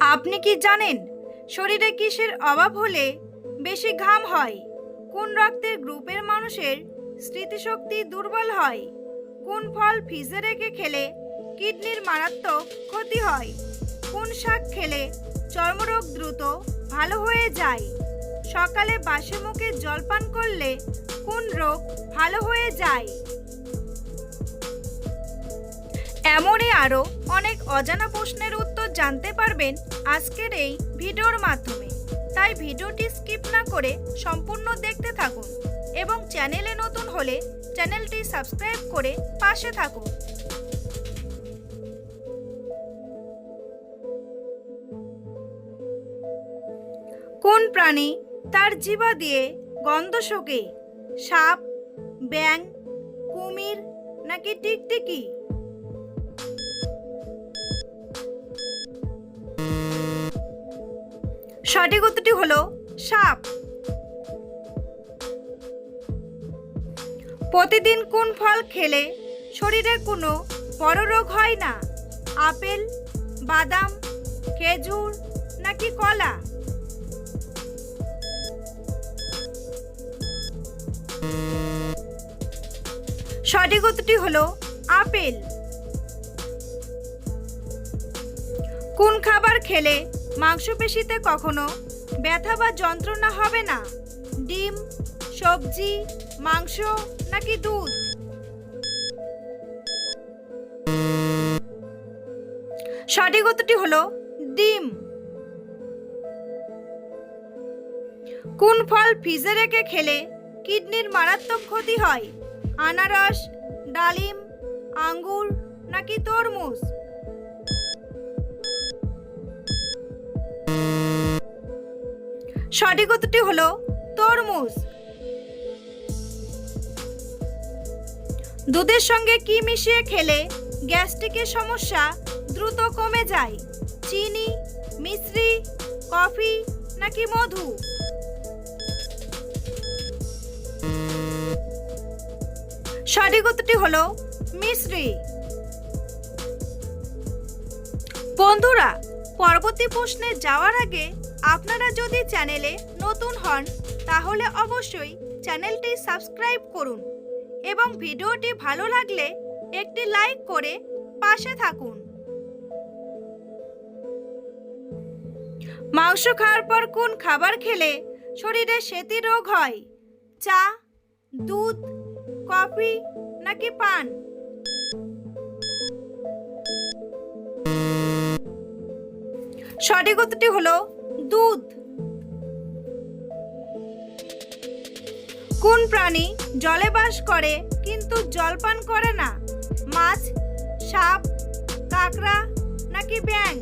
আপনি কি জানেন শরীরে কিসের অভাব হলে বেশি ঘাম হয়? কোন রক্তের গ্রুপের মানুষের স্মৃতিশক্তি দুর্বল হয়? কোন ফল ফ্রিজে রেখে খেলে কিডনির মারাত্মক ক্ষতি হয়? কোন শাক খেলে চর্মরোগ দ্রুত ভালো হয়ে যায়? সকালে বাসি মুখে জল পান করলে কোন রোগ ভালো হয়ে যায়? এমনই আরও অনেক অজানা প্রশ্নের উত্তর জানতে পারবেন আজকের এই ভিডিওর মাধ্যমে। তাই ভিডিওটি স্কিপ না করে সম্পূর্ণ দেখতে থাকুন এবং চ্যানেলে নতুন হলে চ্যানেলটি সাবস্ক্রাইব করে পাশে থাকুন। কোন প্রাণী তার জিহ্বা দিয়ে গন্ধ শোকে? সাপ, ব্যাঙ, কুমির নাকি টিকটিকি? সঠিক উত্তরটি হলো সাপ। প্রতিদিন কোন ফল খেলে শরীরে কোনো বড় রোগ হয় না? আপেল, বাদাম, খেজুর নাকি কলা? সঠিক উত্তরটি হলো আপেল। কোন খাবার খেলে মাংসপেশিতে কখনো ব্যথা বা যন্ত্রণা হবে না? ডিম, সবজি, মাংস নাকি দুধ? সঠিক উত্তরটি হলো ডিম। কোন ফল ফ্রিজে রেখে খেলে কিডনির মারাত্মক ক্ষতি হয়? আনারস, ডালিম, আঙ্গুর নাকি তরমুজ? সঠিক উত্তরটি হলো তরমুজ। দুধের সঙ্গে কি মিশিয়ে খেলে গ্যাস্ট্রিকের সমস্যা দ্রুত কমে যায়? চিনি, মিশ্রি, কফি নাকি মধু? সঠিক উত্তরটি হলো মিশ্রি। বন্ধুরা, পরবর্তী প্রশ্নে যাওয়ার আগে আপনারা যদি চ্যানেলে নতুন হন তাহলে অবশ্যই চ্যানেলটি সাবস্ক্রাইব করুন এবং ভিডিওটি ভালো লাগলে একটি লাইক করে পাশে থাকুন। মাংস খাওয়ার পর কোন খাবার খেলে শরীরে সেতী রোগ হয়? চা, দুধ, কফি নাকি পান? সঠিক উত্তরটি হলো দুধ। কোন প্রাণী জলে বাস করে কিন্তু জল পান করে না? মাছ, সাপ, কাঁকড়া নাকি ব্যাঙ?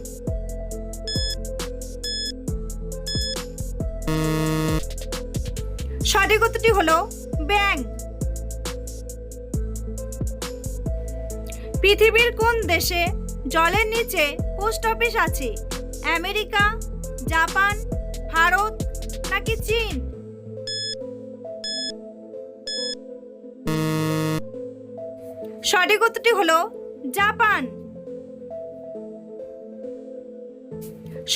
সঠিক উত্তরটি হলো ব্যাঙ। পৃথিবীর কোন দেশে জলের নিচে পোস্ট অফিস আছে? আমেরিকা, জাপান, ভারত নাকি চীন? সঠিক উত্তরটি হলো জাপান।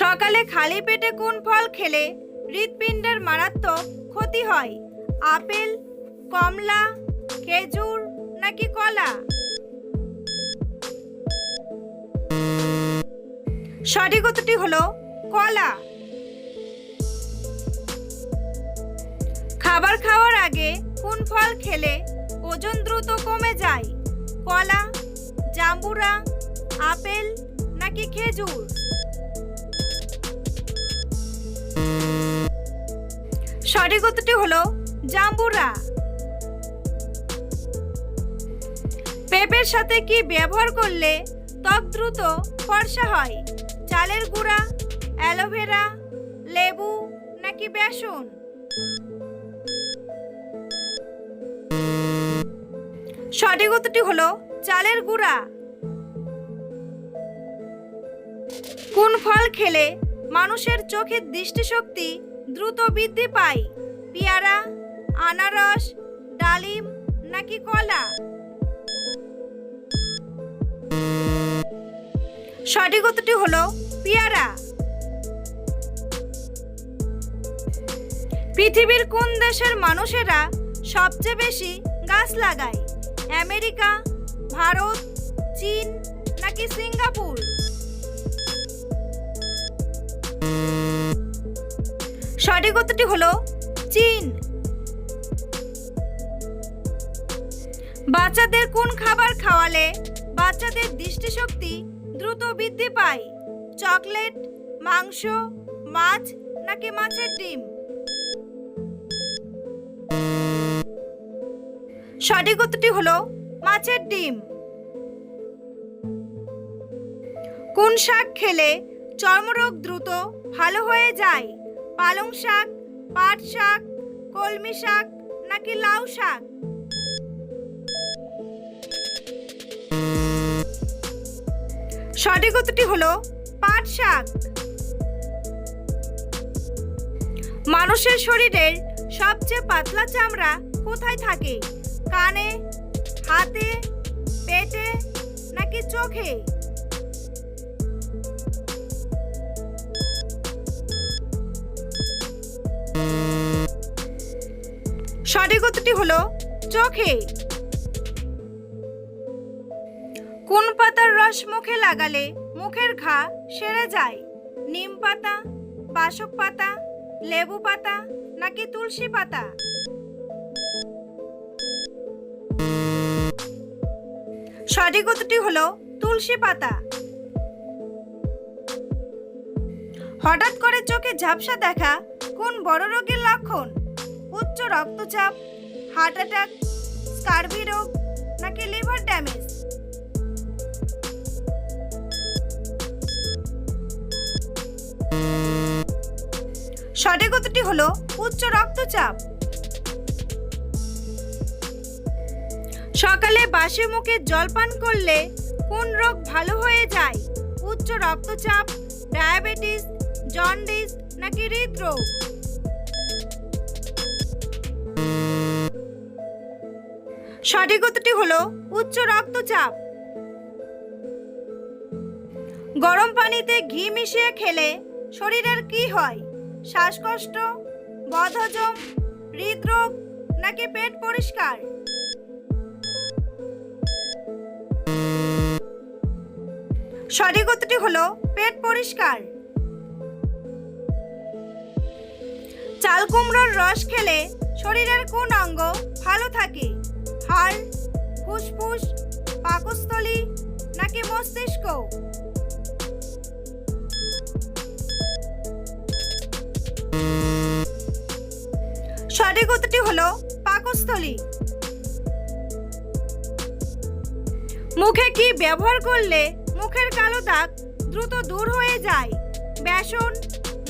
সকালে খালি পেটে কোন ফল খেলে হৃৎপিণ্ডের মারাত্মক ক্ষতি হয়? আপেল, কমলা, খেজুর নাকি কলা? সঠিক উত্তরটি হলো কলা। খাবার খাওয়ার আগে কোন ফল খেলে ওজন দ্রুত কমে যায়? কলা, জাম্বুরা, আপেল নাকি খেজুর? সঠিক উত্তরটি হলো জাম্বুরা। পেঁপের সাথে কি ব্যবহার করলে ত্বক দ্রুত ফর্সা হয়? চালের গুঁড়া, অ্যালোভেরা, লেবু নাকি বেসন? সঠিক উত্তরটি হলো চালের গুঁড়া। কোন ফল খেলে মানুষের চোখের দৃষ্টিশক্তি দ্রুত বৃদ্ধি পায়? পেয়ারা, আনারস, ডালিম নাকি কলা? সঠিক উত্তরটি হলো পেয়ারা। পৃথিবীর কোন দেশের মানুষেরা সবচেয়ে বেশি গাছ লাগায়? আমেরিকা, ভারত, চীন নাকি সিঙ্গাপুর? সঠিক উত্তরটি হলো চীন। বাচ্চাদের কোন খাবার খাওয়ালে বাচ্চাদের দৃষ্টিশক্তি দ্রুত বৃদ্ধি পায়? চকলেট, মাংস, মাছ নাকি মাছের ডিম? সঠিক উত্তরটি হলো মাছের ডিম। কোন শাক খেলে চর্মরোগ দ্রুত ভালো হয়ে যায়? পালং শাক, পাট শাক, কলমি শাক নাকি লাউ শাক? সঠিক উত্তরটি হলো পাট শাক। মানুষের শরীরের সবচেয়ে পাতলা চামড়া কোথায় থাকে? কানে, হাতে, পেটে নাকি চোখে? সঠিক উত্তরটি হলো চোখে। কোন পাতার রস মুখে লাগালে মুখের ঘা সেরে যায়? নিম পাতা, বাসক পাতা, লেবু পাতা নাকি তুলসী পাতা? সঠিক উত্তরটি হলো তুলসী পাতা। হঠাৎ করে চোখে ঝাপসা দেখা কোন বড় রোগের লক্ষণ? উচ্চ রক্তচাপ, হার্ট অ্যাটাক, স্কারভি রোগ নাকি লিভার ড্যামেজ? সঠিক উত্তরটি হলো উচ্চ রক্তচাপ। সকালে বাসি মুখে জল পান করলে কোন রোগ ভালো হয়ে যায়? উচ্চ রক্তচাপ, ডায়াবেটিস, জন্ডিস নাকি হৃদরোগ? সঠিক উত্তরটি হলো উচ্চ রক্তচাপ। গরম পানিতে ঘি মিশিয়ে খেলে শরীরের কি হয়? শ্বাসকষ্ট, বদহজম, হৃদরোগ নাকি পেট পরিষ্কার? সঠিক উত্তরটি হলো পেট পরিষ্কার। চাল কুমড়োর রস খেলে শরীরের কোন অঙ্গ ভালো থাকে? হাড়, ফুসফুস, পাকস্থলী নাকি মস্তিষ্ক? সঠিক উত্তরটি হলো পাকস্থলী। মুখে কি ব্যবহার করলে মুখের কালো দাগ দ্রুত দূর হয়ে যায়? বেসন,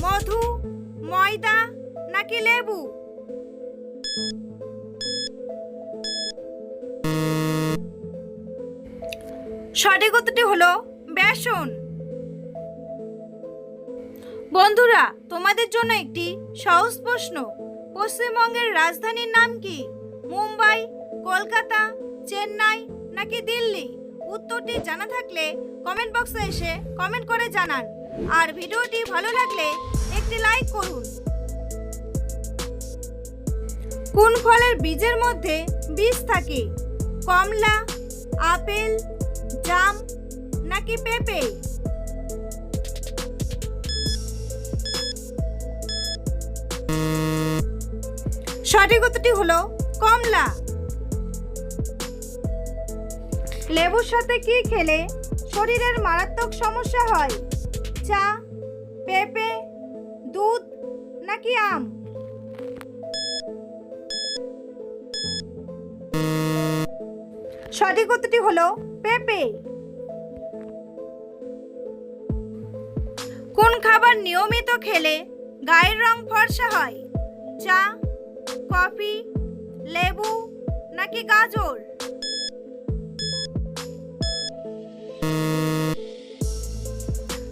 মধু, ময়দা নাকি লেবু? সঠিক উত্তরটি হলো বেসন। বন্ধুরা, তোমাদের জন্য একটি সহজ প্রশ্ন। পশ্চিমবঙ্গের রাজধানীর নাম কি? মুম্বাই, কলকাতা, চেন্নাই নাকি দিল্লি? উত্তরটি জানা থাকলে কমেন্ট বক্সে এসে কমেন্ট করে জানান। আর ভিডিওটি ভালো লাগলে একটি লাইক করুন। কোন ফলের বীজের মধ্যে বীজ থাকে? কমলা, আপেল, জাম নাকি পেঁপে? সঠিক উত্তরটি হলো কমলা। লেবুর সাথে কি খেলে শরীরের মারাত্মক সমস্যা হয়? চা, পেঁপে, দুধ নাকি আম? সঠিক উত্তরটি হলো পেঁপে। কোন খাবার নিয়মিত খেলে গায়ের রং ফর্সা হয়? চা, কফি, লেবু নাকি গাজর?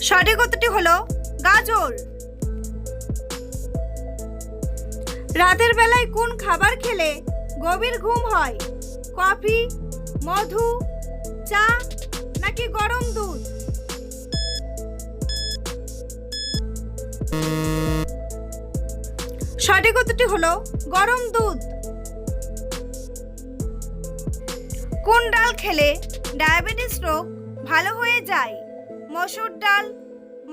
সঠিক উত্তরটি হলো গাজর। রাতের বেলায় কোন খাবার খেলে গভীর ঘুম হয়? কফি, মধু, চা নাকি গরম দুধ? সঠিক উত্তরটি হলো গরম দুধ। কোন ডাল খেলে ডায়াবেটিস রোগ ভালো হয়ে যায়? মসুর ডাল,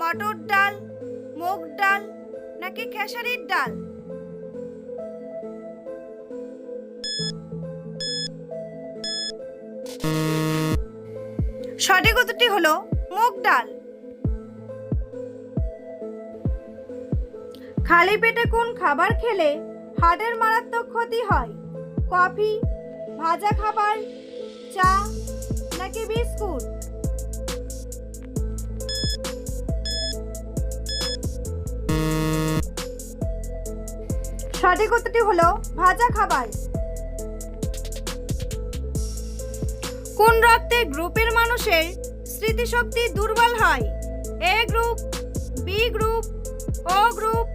মটর ডাল, মুগ ডাল নাকি খেসারির ডাল? সঠিক উত্তরটি হলো মুগ ডাল। খালি পেটে কোন খাবার খেলে হার্টের মারাত্মক ক্ষতি হয়? কফি, ভাজা খাবার, চা নাকি বিস্কুট? সঠিক উত্তরটি হলো ভাজা খাবার। কোন রক্তের গ্রুপের মানুষের স্মৃতিশক্তি দুর্বল হয়? এ গ্রুপ, বি গ্রুপ, ও গ্রুপ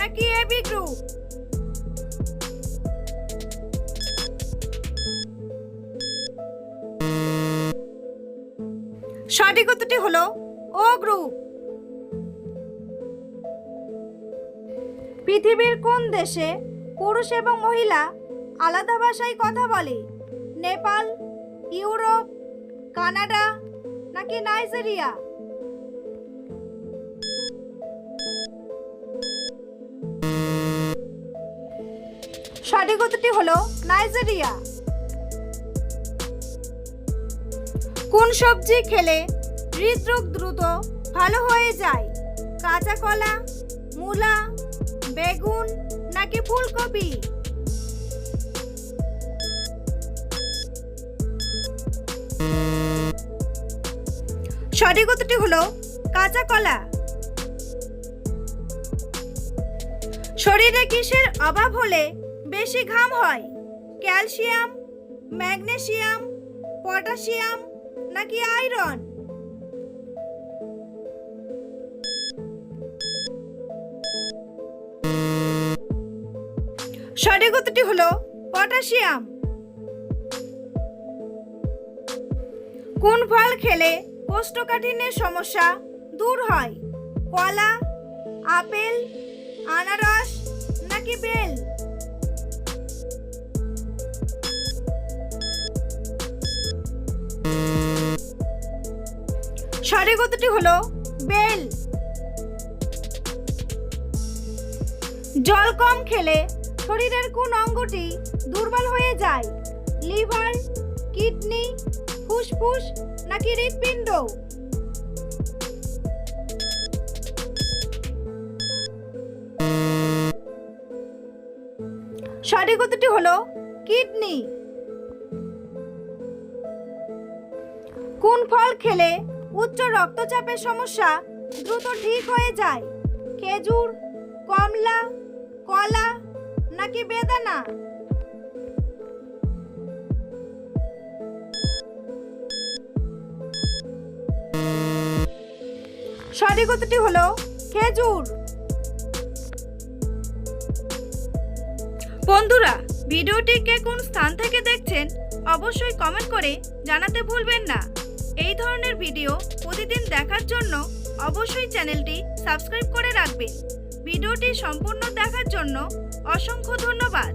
নাকি এবি গ্রুপ? সঠিক উত্তরটি হলো ও গ্রুপ। পৃথিবীর কোন দেশে পুরুষ এবং মহিলা আলাদা ভাষায় কথা বলে? নেপাল, ইউরোপ, কানাডা নাকি নাইজেরিয়া? সঠিক উত্তরটি হলো নাইজেরিয়া। কোন সবজি খেলে হৃদরোগ দ্রুত ভালো হয়ে যায়? কাঁচা কলা, মূলা, বেগুন নাকি ফুলকপি? সঠিক উত্তরটি হলো কাঁচা কলা। শরীরে কিসের অভাব হলে বেশি ঘাম হয়? ক্যালসিয়াম, ম্যাগনেসিয়াম, পটাশিয়াম নাকি আয়রন? সঠিক উত্তরটি হলো পটাশিয়াম। কোন ফল খেলে কোষ্ঠকাঠিন্যের সমস্যা দূর হয়? কলা, আপেল, আনারস নাকি বেল? সঠিক উত্তরটি হলো বেল। জল কম খেলে শরীরের কোন অঙ্গটি দুর্বল হয়ে যায়? লিভার, কিডনি, ফুসফুস নাকি হৃৎপিণ্ড? সঠিক উত্তরটি হলো কিডনি। কোন ফল খেলে উচ্চ রক্তচাপের সমস্যা দ্রুত ঠিক হয়ে যায়? খেজুর, কমলা, কলা নাকি বেদানা? সঠিক উত্তরটি হলো খেজুর। বন্ধুরা, ভিডিওটি কে কোন স্থান থেকে দেখছেন অবশ্যই কমেন্ট করে জানাতে ভুলবেন না। এই ধরনের ভিডিও প্রতিদিন দেখার জন্য অবশ্যই চ্যানেলটি সাবস্ক্রাইব করে রাখবেন। ভিডিওটি সম্পূর্ণ দেখার জন্য অসংখ্য ধন্যবাদ।